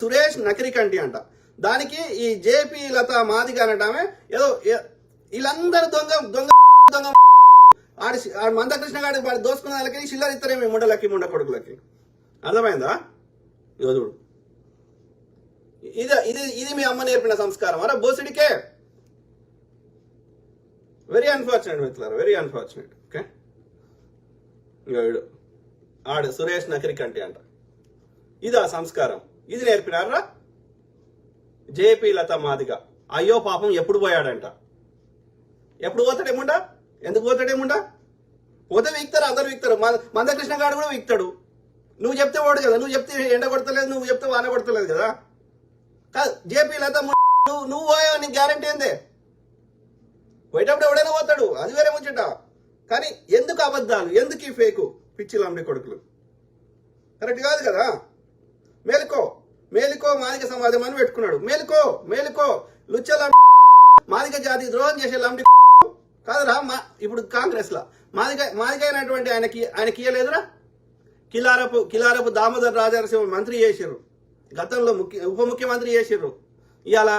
సురేష్ నకిరికంటి అంట. దానికి ఈ జేపీ లత మాదిగ అనటమే ఏదో వీళ్ళందరూ దొంగ దొంగ దొంగ ఆడి మందకృష్ణ గారి వాడు దోసుకున్న వాళ్ళకి చిల్లర ఇస్తారేమి ముండలకి ముండ కొడుకులకి. అర్థమైందా? యోధుడు ఇది ఇది ఇది మీ అమ్మ నేర్పిన సంస్కారం అరా బోసిడికే. వెరీ అన్ఫార్చునేట్ మిత్రులారా, వెరీ అన్ఫార్చునేట్. ఓకే, ఆడు సురేష్ నకిరికంటి అంట. ఇదా సంస్కారం? ఇది నేర్పినారా జేపీ లత మాదిగ? అయ్యో పాపం ఎప్పుడు పోయాడంట? ఎప్పుడు పోతాడేముండా? ఎందుకు పోతాడేముండా? పోతే వీక్తారు, అందరు వీక్తారు. మందకృష్ణ గారు కూడా వీక్తాడు. నువ్వు చెప్తే వాడు కదా, నువ్వు చెప్తే ఎండ కొడతలేదు, నువ్వు చెప్తే వాన కొడతలేదు కదా. కాదు జేపీ లత నువ్వు పోయావు, నీకు గ్యారంటీ ఏందే? పోయేటప్పుడు ఎవడైనా పోతాడు, అది వేరే ముచ్చట. కానీ ఎందుకు అబద్ధాలు, ఎందుకు ఈ ఫేకు పిచ్చిలంబడి కొడుకులు? కరెక్ట్ కాదు కదా. మేలుకో మేలుకో మాదిగ సమాజం అని పెట్టుకున్నాడు. మేలుకో మేలుకో లుచ్చల మాదిగ జాతి ద్రోహం చేసే లంబడి కాదురా. ఇప్పుడు కాంగ్రెస్ లా మాదిగ అయినటువంటి ఆయనకి ఇయ్యలేదురా. కిలారపు దామోదర్ రాజనరసింహ మంత్రి చేసిర్రు, గతంలో ఉప ముఖ్యమంత్రి చేసిర్రు. ఇవాళ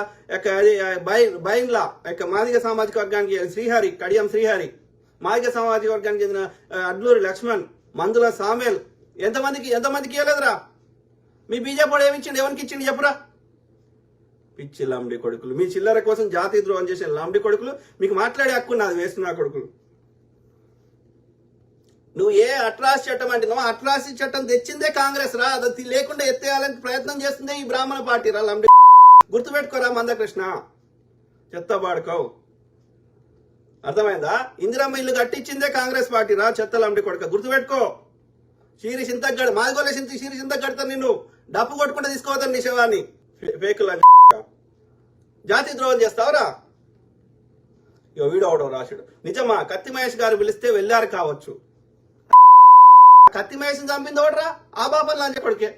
బైన్లా మాదిగ సామాజిక వర్గానికి శ్రీహరి, కడియం శ్రీహరి, మాదిగ సామాజిక వర్గానికి చెందిన అడ్లూరి లక్ష్మణ్, మందుల సామేల్, ఎంతమందికి ఇవ్వలేదురా? మీ బీజేపీ ఏమిచ్చిండు? ఎవరికి ఇచ్చిండు చెప్పురా? పిచ్చి లంబడి కొడుకులు, మీ చిల్లర కోసం జాతి ద్రోహం చేసిన లంబడి కొడుకులు. మీకు మాట్లాడే హక్కు నాది, వేస్తున్నా కొడుకులు. నువ్వు ఏ అట్రాసిటీ చట్టం అంటున్నావు? అట్రాసిటీ చట్టం తెచ్చిందే కాంగ్రెస్ రా. అది లేకుండా ఎత్తేయాలని ప్రయత్నం చేస్తుందే ఈ బ్రాహ్మణ పార్టీ రా. లంబడి గుర్తుపెట్టుకోరా మందకృష్ణ, చెత్త బాడుకోవు. అర్థమైందా? ఇందిరమ్మ ఇల్లు కట్టించిందే కాంగ్రెస్ పార్టీ రా, చెత్త లంబడి కొడుక. గుర్తుపెట్టుకో. షీరి సింతగడ్ మాదిగోలే షీరి సింతగడతాను, నిన్ను డప్పు కొట్టుకుంటే తీసుకోవద్దని నీ శవాన్ని. ఫేకుల జాతి ద్రోహం చేస్తావురా. ఇక వీడు అవడో రాశాడు. నిజమా? కత్తి మహేష్ గారు పిలిస్తే వెళ్ళారు కావచ్చు. కత్తి మహేష్ చంపింది ఎవడరా? ఆ బాబన్ లాంటి కొడుకే.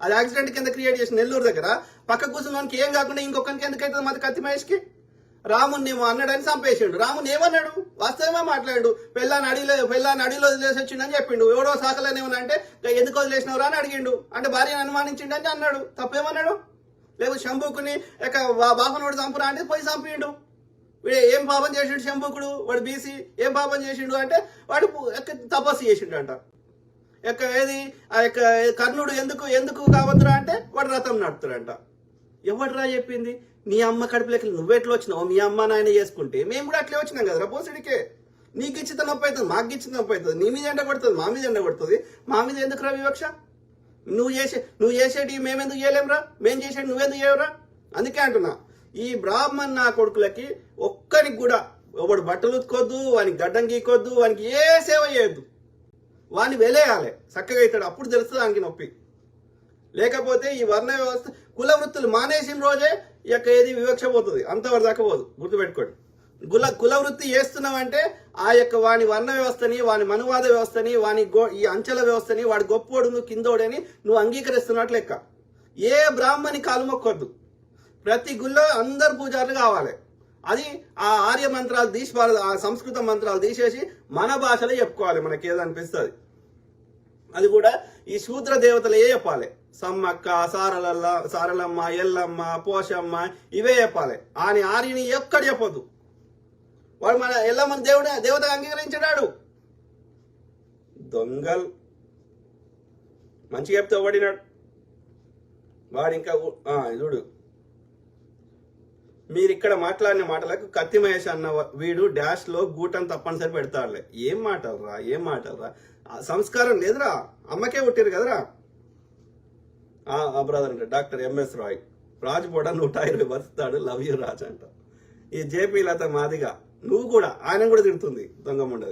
అది యాక్సిడెంట్ కింద క్రియేట్ చేసిన నెల్లూరు దగ్గర పక్క కూర్చున్నానికి ఏం కాకుండా ఇంకొకరికి ఎందుకైతుంది మరి కత్తి మహేష్ కి? రామున్నేమో అన్నాడని చంపేసిండు. రాముని ఏమన్నాడు? వాస్తవమే మాట్లాడు. పెళ్ళాన్ని అడిలో వదిలేసి వచ్చిండని చెప్పిండు. ఎవడో సాకలేనేమని అంటే ఎందుకు వదిలేసినవరా అని అడిగిండు. అంటే భార్యను అనుమానించిండని అన్నాడు. తప్పేమన్నాడు? లేకపోతే శంభుకుని బాపనోడు చంపురా అంటే పోయి చంపిండు. వీడు ఏం పాపం చేసిండు శంభుకుడు? వాడు బీసీ. ఏం పాపం చేసిండు అంటే వాడు తపస్సు చేసిండు అంట. ఏది కర్ణుడు ఎందుకు కావద్దురా అంటే వాడు రథం నడుపుతాడంట. ఎవడరా చెప్పింది? నీ అమ్మ కడుపులోకి నువ్వెట్లా వచ్చినావు? మీ అమ్మ నాయన చేసుకుంటే మేము కూడా అట్లే వచ్చినాం కదరా పోసిడికే. నీకు ఇచ్చిన నొప్పి అవుతుంది, మాకు ఇచ్చిన నొప్పి అవుతుంది. నీ మీద ఎండ కొడుతుంది, మా మీద ఎండ కొడుతుంది. మా మీద ఎందుకు రా వివక్ష? నువ్వు చేసేటి మేమెందుకు చేయలేంరా? మేం చేసేటి నువ్వెందుకు చేయవురా? అందుకే అంటున్నా, ఈ బ్రాహ్మణ్ నా కొడుకులకి ఒక్కరికి కూడా ఒకడు బట్టలు ఉతుకోద్దు, వానికి గడ్డం గీకొద్దు, వానికి ఏ సేవ చేయొద్దు. వాడిని వెలేయాలి, చక్కగా అవుతాడు. అప్పుడు తెలుస్తుంది దానికి నొప్పి. లేకపోతే ఈ వర్ణ వ్యవస్థ కుల వృత్తులు మానేసిన రోజే ఏది వివక్ష పోతుంది, అంతవరకు దాకా పోదు. గుర్తుపెట్టుకోండి. కుల వృత్తి చేస్తున్నామంటే వాని వర్ణ వ్యవస్థని, వాని మనువాద వ్యవస్థని, వాని ఈ అంచెల వ్యవస్థని, వాడి గొప్పోడు నువ్వు కిందోడని నువ్వు అంగీకరిస్తున్నట్లు లెక్క. ఏ బ్రాహ్మణి కాలు మొక్కొద్దు. ప్రతి గుళ్ళో అందరు పూజారులు కావాలి. అది ఆ ఆర్య మంత్రాలు తీసి ఆ సంస్కృత మంత్రాలు తీసేసి మన భాషలో చెప్పుకోవాలి మనకి ఏదనిపిస్తుంది. అది కూడా ఈ శూద్ర దేవతలే చెప్పాలి. సమ్మక్క, సారలమ్మ, ఎల్లమ్మ, పోషమ్మ ఇవే చెప్పాలి. ఆర్యని ఎక్కడ చెప్పొద్దు. వాడు మన ఎల్లమ్మని దేవత అంగీకరించాడు. దొంగల్ మంచిగా చెప్తే పడినాడు వాడు. ఇంకా చూడు, మీరు ఇక్కడ మాట్లాడిన మాటలకు కత్తి మహేష్ అన్న వీడు డాష్ లో గూటం తప్పనిసరి పెడతాడులే. ఏం మాటలరా? సంస్కారం లేదురా. అమ్మకే పుట్టిరు కదరా. బ్రదర్ అంటే డాక్టర్ ఎంఎస్ రాయ్, రాజు కూడా 120 బతుకుతాడు, లవ్ యూ రాజ్ అంట. ఈ జేపీ లత మాదిగ నువ్వు కూడా ఆయన కూడా తిడుతుంది, దొంగ ఉండదు.